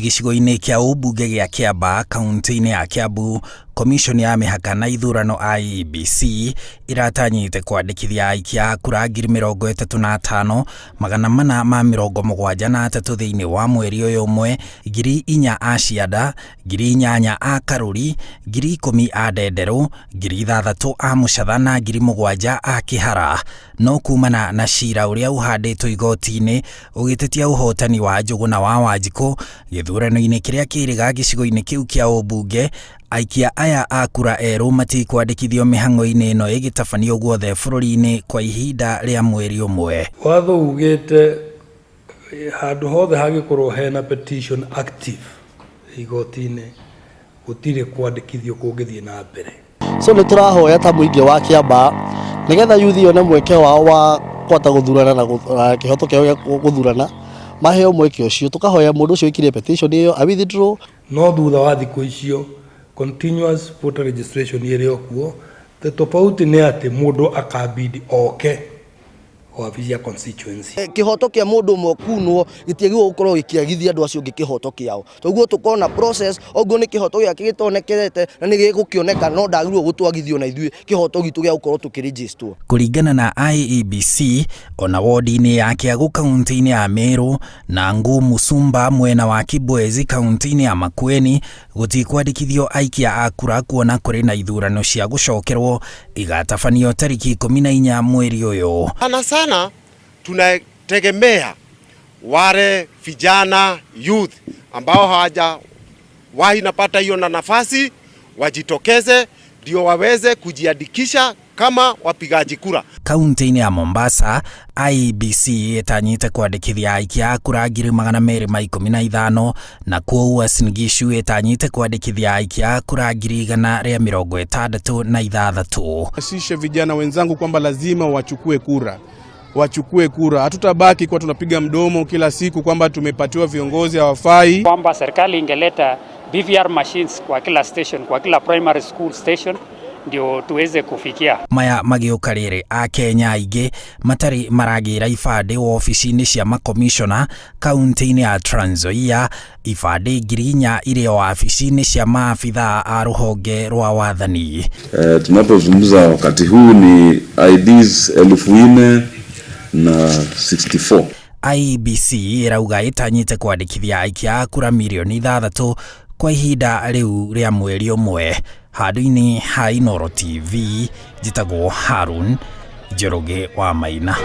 Gĩcigo-inĩ kĩa ũmbunge gĩa Kiambaa, kaunti-inĩ ya Kiambu, komishoni ya mĩhaka na ithurano IEBC iratanyĩte kwandĩkithia aikia a kura 35,473 thĩinĩ wa mweri ũyũ ũmwe, 4,000 a cianda, 8,000 a karũri, 10,000 a ndenderũ, 6,000 a mũcatha na 7,000 a kĩhara. No kumana na cira ũrĩa ũhandĩtwo igoti-inĩ ũgĩtetia ũhotani wa Njũgũna wa Wanjikũ gĩthurano-inĩ kĩrĩa kĩrĩga gĩcigo-inĩ kĩu kĩa ũmbunge, aikia aya a kura erũ matikwandĩkithio mĩhang'o-inĩ ĩno ĩgĩtabanio guothe bũrũri-inĩ kwa ihinda rĩa mweri ũmwe. Watho ugĩte handũ hothe hangĩkorwo hena petition active igoti-inĩ gũtirĩ kwandĩkithio kũngĩthiĩ na mbere. So nĩ tũrahoya ta mũingĩ wa Kiambaa nĩgetha yuthi one mweke wao wa kwata gũthurana na kĩhoto kĩao gĩa gũthurana maheo mweke ũcio, tũkahoya mũndũ ũcio wĩkire petition ĩyo a withdraw. No thutha wa thikũ icio continuous voter registration ĩrĩ okuo, tofauti nĩ atĩ mũndũ akabidi oke wabici ya constituency. Kĩhoto kĩa mũndũ ũmwe kunwo gĩtiagĩrĩirwo gũkorwo gĩkĩagithia andũ acio ũngĩ kĩhoto kĩao. Toguo tũkona process oguo nĩ kĩhoto gĩake gĩtonekerete na nĩ gĩgũkĩoneka, no ndagĩrĩirwo gũtwagithio na ithuĩ kĩhoto gitũ gĩa gũkorwo tũkĩregister. Kũringana na IEBC, ona wodi-inĩ ya Kiagu kaunti-inĩ ya Meru na Musumba mwena wa Kibwezi kaunti-inĩ ya Makueni gũtikwandĩkithio aikia a kura kuona kũrĩ na ithurano cia gũcokerwo igatabanio tariki 14 mweri ũyũ. Sana tunategemea wale vijana youth ambao hawajawahi napata hiyo na nafasi wajitokeze ndio waweze kujiandikisha kama wapigaji kura. Kaunti-inĩ ya Mombasa, IEBC ĩtanyĩte kwandĩkithia aikia a kura 215 na kuo Uasin Gishu ĩtanyĩte kwandĩkithia aikia a kura 166. Asishe vijana wenzangu kwamba lazima wachukue kura. Hatutabaki kwa tunapiga mdomo kila siku kwamba tumepatiwa viongozi hawafai. Kwamba serikali ingeleta BVR machines kwa kila station, kwa kila primary school station ndio tuweze kufikia. Maya magĩũka rĩrĩ a Kenya aingĩ matarĩ maragĩra ibandĩ ofici-inĩ cia makomishona kaunti-inĩ ya Trans Nzoia, ibandĩ 4,000 irĩ ofici-inĩ cia maafithaa a rũhonge rwa wathani. Tunapozungumza wakati huu ni IDs 4,064. IEBC ĩrauga ĩtanyĩte kwandĩkithia aikia a kura 6,000,000 kwa ihinda rĩu rĩa mweri ũmwe. Handũ-inĩ ha Inooro TV, njĩtagwo Harun Njoroge wa Maina.